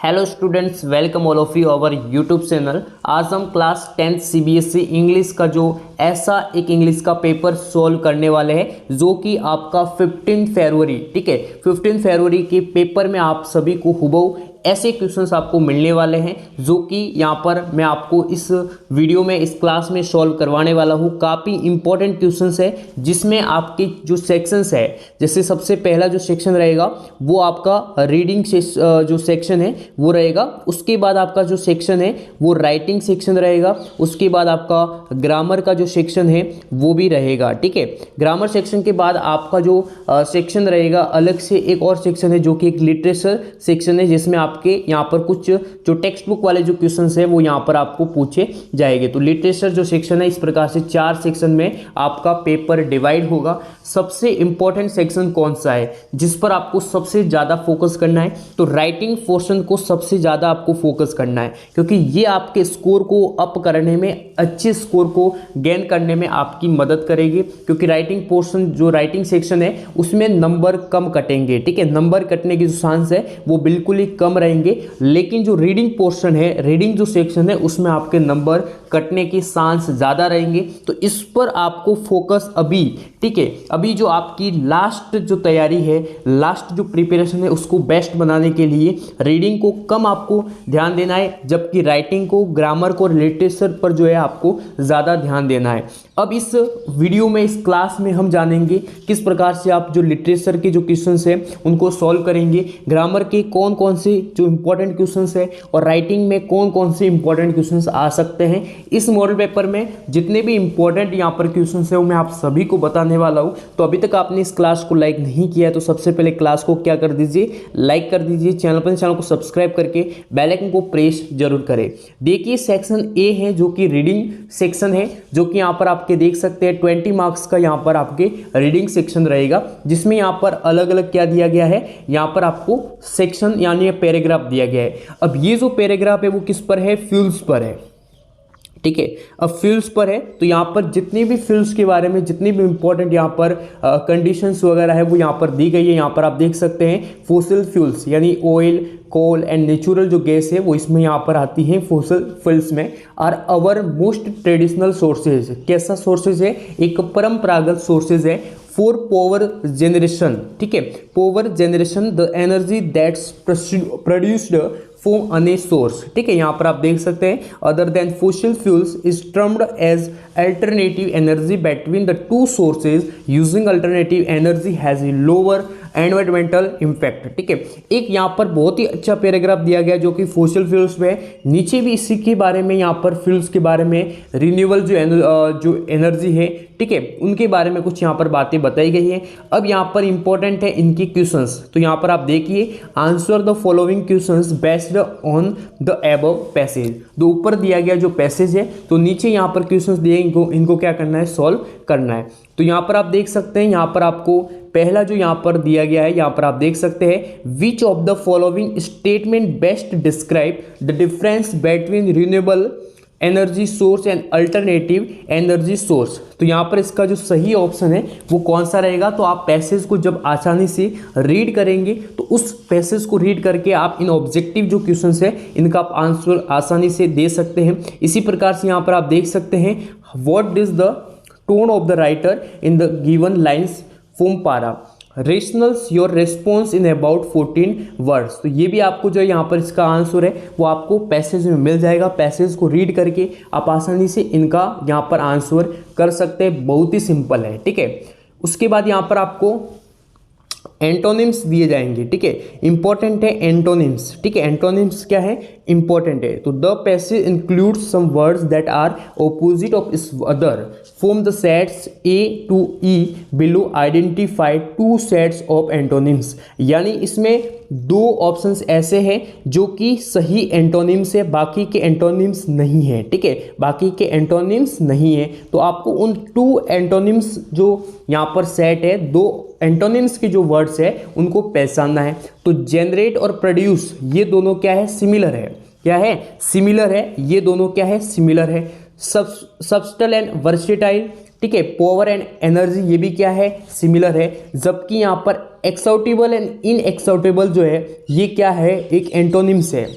Hello students, welcome all of you our YouTube channel. आज हम class 10th CBSE English का जो ऐसा एक इंग्लिश का पेपर सॉल्व करने वाले हैं जो कि आपका 15 फरवरी, ठीक है, 15 फरवरी के पेपर में आप सभी को हुबहू ऐसे क्वेश्चंस आपको मिलने वाले हैं जो कि यहाँ पर मैं आपको इस वीडियो में इस क्लास में सॉल्व करवाने वाला हूँ। काफ़ी इंपॉर्टेंट क्वेश्चंस है जिसमें आपके जो सेक्शंस है, जैसे सबसे पहला जो सेक्शन रहेगा वो आपका रीडिंग जो सेक्शन है वो रहेगा। उसके बाद आपका जो सेक्शन है वो राइटिंग सेक्शन रहेगा। उसके बाद आपका ग्रामर का जो सेक्शन है वो भी रहेगा, ठीक है। ग्रामर सेक्शन के बाद आपका जो सेक्शन रहेगा अलग से एक और सेक्शन है जो कि एक लिटरेचर सेक्शन है जिसमें आपके यहाँ पर कुछ जो टेक्स्ट बुक वाले जो क्वेश्चंस है वो यहाँ पर आपको पूछे जाएंगे। तो लिटरेचर जो सेक्शन है इस प्रकार से 4 सेक्शन में आपका पेपर डिवाइड होगा। सबसे इंपॉर्टेंट सेक्शन कौन सा है जिस पर आपको सबसे ज़्यादा फोकस करना है? तो राइटिंग पोर्शन को सबसे ज़्यादा आपको फोकस करना है क्योंकि ये आपके स्कोर को अप करने में, अच्छे स्कोर को गेन करने में आपकी मदद करेगी। क्योंकि राइटिंग पोर्शन जो राइटिंग सेक्शन है उसमें नंबर कम कटेंगे, ठीक है, नंबर कटने की जो चांस है वो बिल्कुल ही कम रहेंगे। लेकिन जो रीडिंग पोर्शन है, रीडिंग जो सेक्शन है उसमें आपके नंबर कटने की चांस ज़्यादा रहेंगे। तो इस पर आपको फोकस अभी, ठीक है, अभी जो आपकी लास्ट जो तैयारी है, लास्ट जो प्रिपरेशन है उसको बेस्ट बनाने के लिए रीडिंग को कम आपको ध्यान देना है, जबकि राइटिंग को, ग्रामर को, लिटरेचर पर जो है आपको ज़्यादा ध्यान देना है। अब इस वीडियो में, इस क्लास में हम जानेंगे किस प्रकार से आप जो लिटरेचर के जो क्वेश्चंस है उनको सॉल्व करेंगे, ग्रामर के कौन कौन से जो इंपॉर्टेंट क्वेश्चंस है और राइटिंग में कौन कौन से इंपॉर्टेंट क्वेश्चंस आ सकते हैं। इस मॉडल पेपर में जितने भी इंपॉर्टेंट यहाँ पर क्वेश्चंस है वो मैं आप सभी को बताने वाला हूँ। तो अभी तक आपने इस क्लास को लाइक नहीं किया है तो सबसे पहले क्लास को क्या कर दीजिए, लाइक कर दीजिए, चैनल को सब्सक्राइब करके बेल आइकन को प्रेस जरूर करें। देखिए सेक्शन ए है जो कि रीडिंग सेक्शन है, जो कि यहाँ पर आपके देख सकते हैं 20 मार्क्स का यहाँ पर आपके रीडिंग सेक्शन रहेगा, जिसमें यहाँ पर अलग अलग क्या दिया गया है, यहाँ पर आपको सेक्शन यानी पैराग्राफ दिया गया है। अब ये जो पैराग्राफ है वो किस पर है? फ्यूल्स पर है, ठीक है। अब फ्यूल्स पर है तो यहाँ पर जितनी भी फ्यूल्स के बारे में, जितनी भी इंपॉर्टेंट यहाँ पर कंडीशंस वगैरह है वो यहाँ पर दी गई है। यहाँ पर आप देख सकते हैं फोसिल फ्यूल्स यानी ऑयल, कोल एंड नेचुरल जो गैस है वो इसमें यहाँ पर आती है फोसिल फ्यूल्स में। Are our most traditional sources, कैसा सोर्सेज है? एक परंपरागत सोर्सेज है फॉर पावर जनरेशन, ठीक है, power generation the energy that's produced from any source, ठीक है। यहाँ पर आप देख सकते हैं other than fossil fuels is termed as alternative energy between the two sources using alternative energy has a lower environmental impact, ठीक है। एक यहाँ पर बहुत ही अच्छा पैराग्राफ दिया गया जो कि फॉसिल फ्यूल्स में है। नीचे भी इसी के बारे में, यहाँ पर फ्यूल्स के बारे में, रिन्यूएबल जो एनर्जी है, ठीक है, उनके बारे में कुछ यहाँ पर बातें बताई गई हैं। अब यहाँ पर इंपॉर्टेंट है इनकी क्वेश्चंस, तो यहाँ पर आप देखिए answer the following questions based on the above passage. तो ऊपर दिया गया जो पैसेज है तो नीचे यहाँ पर क्वेश्चंस दिए, इनको क्या करना है? सॉल्व करना है। तो यहाँ पर आप देख सकते हैं, यहाँ पर आपको पहला जो यहाँ पर दिया गया है, यहाँ पर आप देख सकते हैं which of the following statement best describe the difference between renewable energy source and alternative energy source. तो यहाँ पर इसका जो सही ऑप्शन है वो कौन सा रहेगा? तो आप पैसेज को जब आसानी से रीड करेंगे तो उस पैसेज को रीड करके आप इन ऑब्जेक्टिव जो क्वेश्चंस है इनका आप आंसर आसानी से दे सकते हैं। इसी प्रकार से यहाँ पर आप देख सकते हैं what is the tone of the writer in the given lines from para rationals your response in about 14 words. तो ये भी आपको जो यहाँ पर इसका आंसर है वो आपको पैसेज में मिल जाएगा। पैसेज को रीड करके आप आसानी से इनका यहाँ पर आंसर कर सकते हैं, बहुत ही सिंपल है, ठीक है। उसके बाद यहाँ पर आपको एंटोनिम्स दिए जाएंगे, ठीक है, इंपॉर्टेंट है एंटोनिम्स, ठीक है। एंटोनिम्स क्या है? इंपॉर्टेंट है। तो the passage includes some words that are opposite of each other from the sets A to E below identify 2 sets of antonyms. यानी इसमें 2 ऑप्शंस ऐसे हैं जो कि सही एंटोनिम्स है, बाकी के एंटोनिम्स नहीं है, ठीक है, बाकी के एंटोनिम्स नहीं है। तो आपको उन 2 एंटोनिम्स जो यहाँ पर सेट है, 2 एंटोनिम्स के जो वर्ड्स है उनको पहचानना है। तो जेनरेट और प्रोड्यूस ये दोनों क्या है? सिमिलर है। क्या है? सिमिलर है। ये दोनों क्या है? सिमिलर है। सबस्टल एंड वर्सेटाइल, ठीक है, पावर एंड एनर्जी ये भी क्या है? सिमिलर है। जबकि यहाँ पर एक्साउटेबल एंड इनएक्साउटेबल जो है ये क्या है, एक एंटोनिम्स है।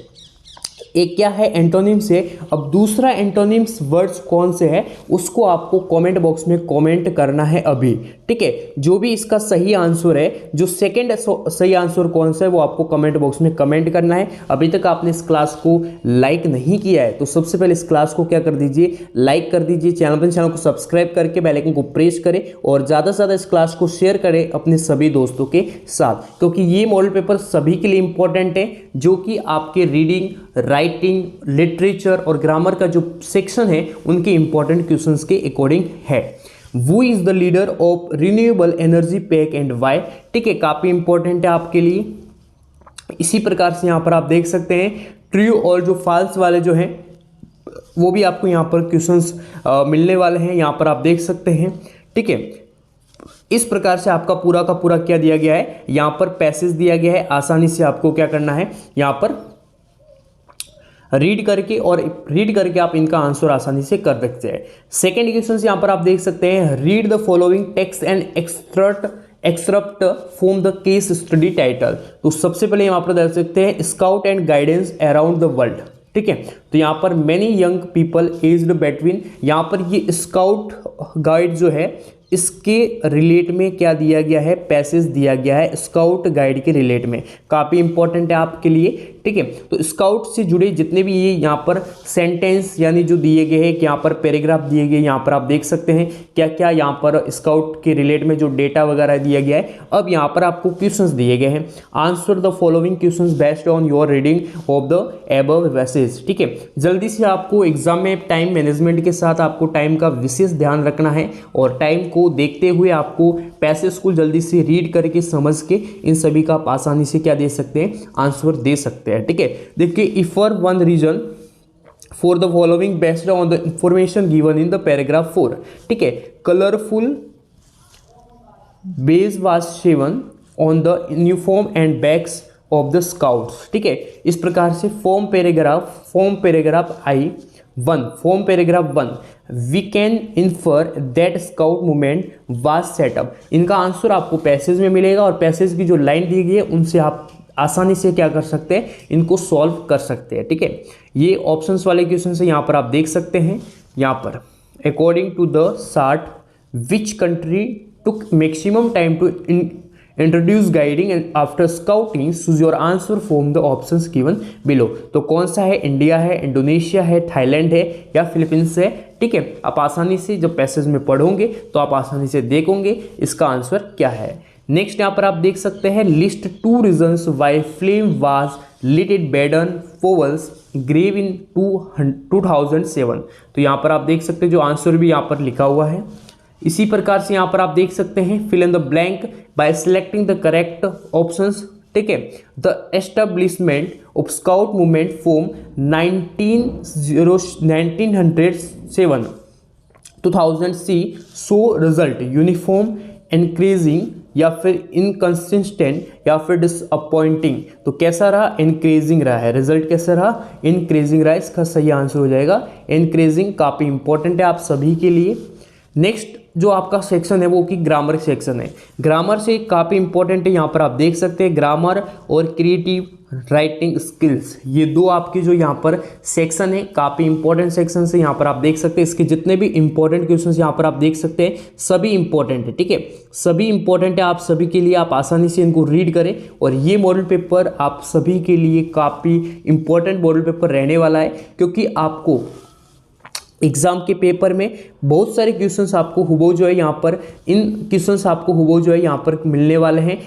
एक क्या है, एंटोनिम्स है। अब दूसरा एंटोनिम्स वर्ड्स कौन से है उसको आपको कमेंट बॉक्स में कमेंट करना है अभी, ठीक है। जो भी इसका सही आंसर है, जो सेकंड सही आंसर कौन सा है वो आपको कमेंट बॉक्स में कमेंट करना है। अभी तक आपने इस क्लास को लाइक नहीं किया है तो सबसे पहले इस क्लास को क्या कर दीजिए, लाइक कर दीजिए। चैनल को सब्सक्राइब करके बेल आइकन को प्रेस करें और ज़्यादा से ज़्यादा इस क्लास को शेयर करें अपने सभी दोस्तों के साथ, क्योंकि ये मॉडल पेपर सभी के लिए इंपॉर्टेंट है, जो कि आपके रीडिंग, राइटिंग, लिटरेचर और ग्रामर का जो सेक्शन है उनके इंपॉर्टेंट क्वेश्चंस के अकॉर्डिंग है। वो is the leader of renewable energy pack and why, ठीक है, काफी इंपॉर्टेंट है आपके लिए। इसी प्रकार से यहां पर आप देख सकते हैं ट्रू और जो फॉल्स वाले जो हैं वो भी आपको यहां पर क्वेश्चंस मिलने वाले हैं, यहां पर आप देख सकते हैं, ठीक है। इस प्रकार से आपका पूरा का पूरा क्या दिया गया है, यहां पर पैसेज दिया गया है। आसानी से आपको क्या करना है, यहां पर रीड करके आप इनका आंसर आसानी से कर सकते हैं। सेकेंड क्वेश्चन यहां पर आप देख सकते हैं, read the following text and extract from the case study title. तो सबसे पहले यहां पर देख सकते हैं scout and guidance around the world, ठीक है। तो यहां पर many young people aged between, यहां पर ये स्काउट गाइड जो है इसके रिलेट में क्या दिया गया है, पैसेज दिया गया है स्काउट गाइड के रिलेट में, काफ़ी इंपॉर्टेंट है आपके लिए, ठीक है। तो स्काउट से जुड़े जितने भी ये यहाँ पर सेंटेंस यानी जो दिए गए हैं, यहाँ पर पैराग्राफ दिए गए, यहाँ पर आप देख सकते हैं क्या क्या यहाँ पर स्काउट के रिलेट में जो डेटा वगैरह दिया गया है। अब यहाँ पर आपको क्वेश्चंस दिए गए हैं, answer the following questions based on your reading of the above passage, ठीक है। जल्दी से आपको एग्जाम में टाइम मैनेजमेंट के साथ आपको टाइम का विशेष ध्यान रखना है और टाइम को देखते हुए आपको पैसेज को जल्दी से रीड करके समझ के इन सभी का आप आसानी से क्या दे सकते हैं, आंसर दे सकते हैं, ठीक है। देखिए if for one reason for the following based on the information given in the paragraph 4, ठीक है। Colourful badge was sewn on the uniform and backs of the scouts, ठीक है। इस प्रकार से form paragraph I 1, form paragraph 1 we can infer that scout movement was set up. इनका answer आपको passage में मिलेगा और पैसेज की जो लाइन दी गई है उनसे आप आसानी से क्या कर सकते हैं, इनको सॉल्व कर सकते हैं, ठीक है। ये ऑप्शंस वाले क्वेश्चन से यहाँ पर आप देख सकते हैं, यहाँ पर according to the chart which country took maximum time to introduce guiding and after scouting choose your answer from the options given below. तो कौन सा है, इंडिया है, इंडोनेशिया है, थाईलैंड है या फिलीपींस है, ठीक है। आप आसानी से जब पैसेज में पढ़ोगे तो आप आसानी से देखोगे इसका आंसर क्या है। नेक्स्ट यहाँ पर आप देख सकते हैं list 2 reasons why film was lited Baden Fowls grave in 2007। तो यहाँ पर आप देख सकते हैं जो आंसर भी यहाँ पर लिखा हुआ है। इसी प्रकार से यहाँ पर आप देख सकते हैं fill in the blank by selecting the correct options, ठीक है। The establishment of scout movement from 1907 2000 C so result uniform increasing या फिर इनकंसिस्टेंट या फिर डिसअपॉइंटिंग। तो कैसा रहा, इंक्रीजिंग रहा है, रिजल्ट कैसा रहा, इंक्रीजिंग रहा है। इसका सही आंसर हो जाएगा इंक्रीजिंग, काफ़ी इंपॉर्टेंट है आप सभी के लिए। नेक्स्ट जो आपका सेक्शन है वो कि ग्रामर सेक्शन है। ग्रामर से काफ़ी इंपॉर्टेंट है, यहाँ पर आप देख सकते हैं ग्रामर और क्रिएटिव राइटिंग स्किल्स, ये दो आपके जो यहाँ पर सेक्शन है काफ़ी इंपॉर्टेंट सेक्शन है। यहाँ पर आप देख सकते हैं इसके जितने भी इंपॉर्टेंट क्वेश्चंस यहाँ पर आप देख सकते हैं सभी इंपॉर्टेंट है, ठीक है, सभी इंपॉर्टेंट है आप सभी के लिए। आप आसानी से इनको रीड करें और ये मॉडल पेपर आप सभी के लिए काफ़ी इंपॉर्टेंट मॉडल पेपर रहने वाला है, क्योंकि आपको एग्जाम के पेपर में बहुत सारे क्वेश्चंस आपको हुबहू जो है यहाँ पर, इन क्वेश्चंस आपको हुबहू जो है यहाँ पर मिलने वाले हैं।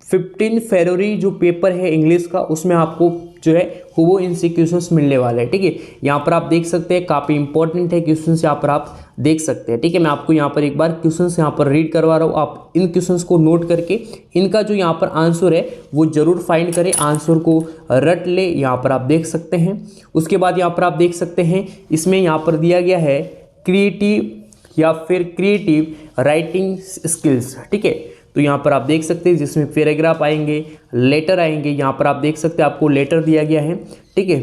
15 फरवरी जो पेपर है इंग्लिश का उसमें आपको जो है हुबहू इनसे क्वेश्चंस मिलने वाले हैं, ठीक है। यहाँ पर आप देख सकते हैं काफ़ी इंपॉर्टेंट है क्वेश्चंस, यहाँ पर आप देख सकते हैं, ठीक है। मैं आपको यहाँ पर एक बार क्वेश्चंस यहाँ पर रीड करवा रहा हूँ, आप इन क्वेश्चंस को नोट करके इनका जो यहाँ पर आंसर है वो जरूर फाइंड करें, आंसर को रट ले, यहाँ पर आप देख सकते हैं। उसके बाद यहाँ पर आप देख सकते हैं इसमें यहाँ पर दिया गया है क्रिएटिव या फिर क्रिएटिव राइटिंग स्किल्स, ठीक है। तो यहाँ पर आप देख सकते हैं जिसमें पैराग्राफ आएंगे, लेटर आएंगे, यहाँ पर आप देख सकते हैं आपको लेटर दिया गया है, ठीक है।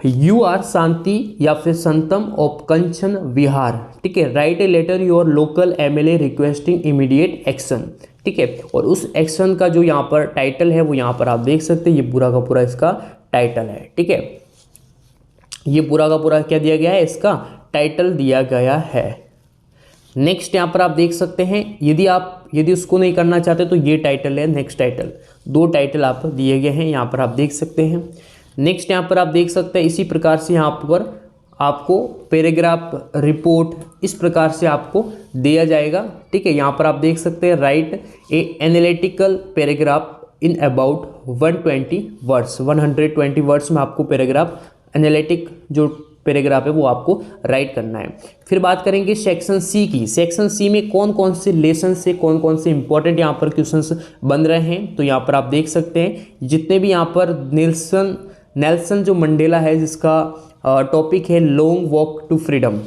यू आर शांति या फिर संतम ऑफ कंचन विहार, ठीक है। Write a letter your local MLA requesting immediate action, ठीक है। और उस एक्शन का जो यहाँ पर टाइटल है वो यहाँ पर आप देख सकते हैं, ये पूरा का पूरा इसका टाइटल है, ठीक है। ये पूरा का पूरा क्या दिया गया है, इसका टाइटल दिया गया है। नेक्स्ट यहाँ पर आप देख सकते हैं, यदि उसको नहीं करना चाहते तो ये टाइटल है, नेक्स्ट टाइटल, दो टाइटल आप दिए गए हैं, यहाँ पर आप देख सकते हैं। नेक्स्ट यहाँ पर आप देख सकते हैं, इसी प्रकार से यहाँ पर आपको पैराग्राफ रिपोर्ट इस प्रकार से आपको दिया जाएगा, ठीक है। यहाँ पर आप देख सकते हैं, right A analytical paragraph in about 120 words, 120 words में आपको पैराग्राफ एनालिटिक जो पैराग्राफ है वो आपको राइट करना है। फिर बात करेंगे सेक्शन सी की। सेक्शन सी में कौन कौन से लेसन से कौन कौन से इंपॉर्टेंट यहाँ पर क्वेश्चंस बन रहे हैं, तो यहाँ पर आप देख सकते हैं जितने भी यहाँ पर नेल्सन जो मंडेला है, जिसका टॉपिक है लॉन्ग वॉक टू फ्रीडम,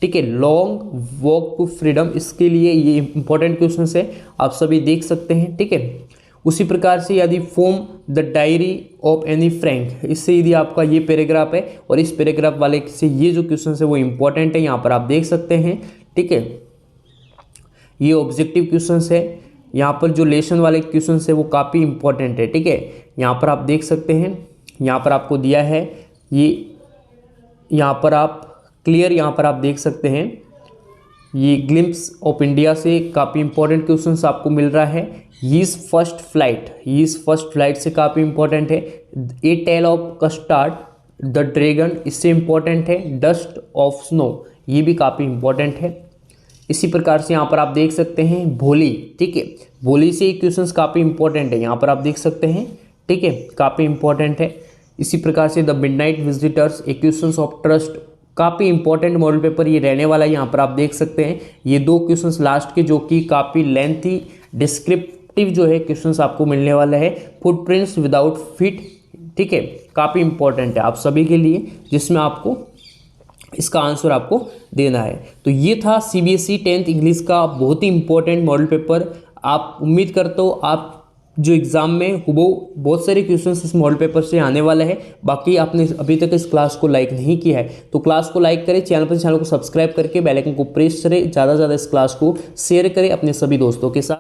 ठीक है, लॉन्ग वॉक टू फ्रीडम, इसके लिए ये इंपॉर्टेंट क्वेश्चन है, आप सभी देख सकते हैं, ठीक है। उसी प्रकार से यदि form the diary of Anne Frank, इससे यदि आपका ये पैराग्राफ है और इस पैराग्राफ वाले से ये जो क्वेश्चन है वो इंपॉर्टेंट है, यहाँ पर आप देख सकते हैं, ठीक है। ये ऑब्जेक्टिव क्वेश्चन है, यहाँ पर जो लेसन वाले क्वेश्चन है वो काफ़ी इंपॉर्टेंट है, ठीक है। यहाँ पर आप देख सकते हैं, यहाँ पर आपको दिया है ये, यहाँ पर आप क्लियर यहाँ पर आप देख सकते हैं, ये ग्लिम्स ऑफ इंडिया से काफ़ी इंपॉर्टेंट क्वेश्चंस आपको मिल रहा है। हीज फर्स्ट फ्लाइट से काफ़ी इंपॉर्टेंट है। ए टेल ऑफ कस्टार्ड द ड्रैगन, इससे इंपॉर्टेंट है। डस्ट ऑफ स्नो, ये भी काफ़ी इंपॉर्टेंट है। इसी प्रकार से यहाँ पर आप देख सकते हैं भोली, ठीक है, भोली से क्वेश्चंस काफ़ी इंपॉर्टेंट है, यहाँ पर आप देख सकते हैं, ठीक है, काफ़ी इंपॉर्टेंट है। इसी प्रकार से the midnight visitors, A questions of trust, काफ़ी इंपॉर्टेंट मॉडल पेपर ये रहने वाला है, यहाँ पर आप देख सकते हैं। ये दो क्वेश्चंस लास्ट के जो कि काफ़ी लेंथी डिस्क्रिप्टिव जो है क्वेश्चंस आपको मिलने वाला है। फुटप्रिंट्स विदाउट फीट, ठीक है, काफ़ी इंपॉर्टेंट है आप सभी के लिए, जिसमें आपको इसका आंसर आपको देना है। तो ये था सीबीएसई 10th इंग्लिश का बहुत ही इंपॉर्टेंट मॉडल पेपर। आप उम्मीद करते हो आप जो एग्ज़ाम में बहुत सारे क्वेश्चंस इस मॉडल पेपर से आने वाले हैं। बाकी आपने अभी तक इस क्लास को लाइक नहीं किया है तो क्लास को लाइक करें, चैनल को सब्सक्राइब करके बेल आइकन को प्रेस करें, ज़्यादा से ज़्यादा इस क्लास को शेयर करें अपने सभी दोस्तों के साथ।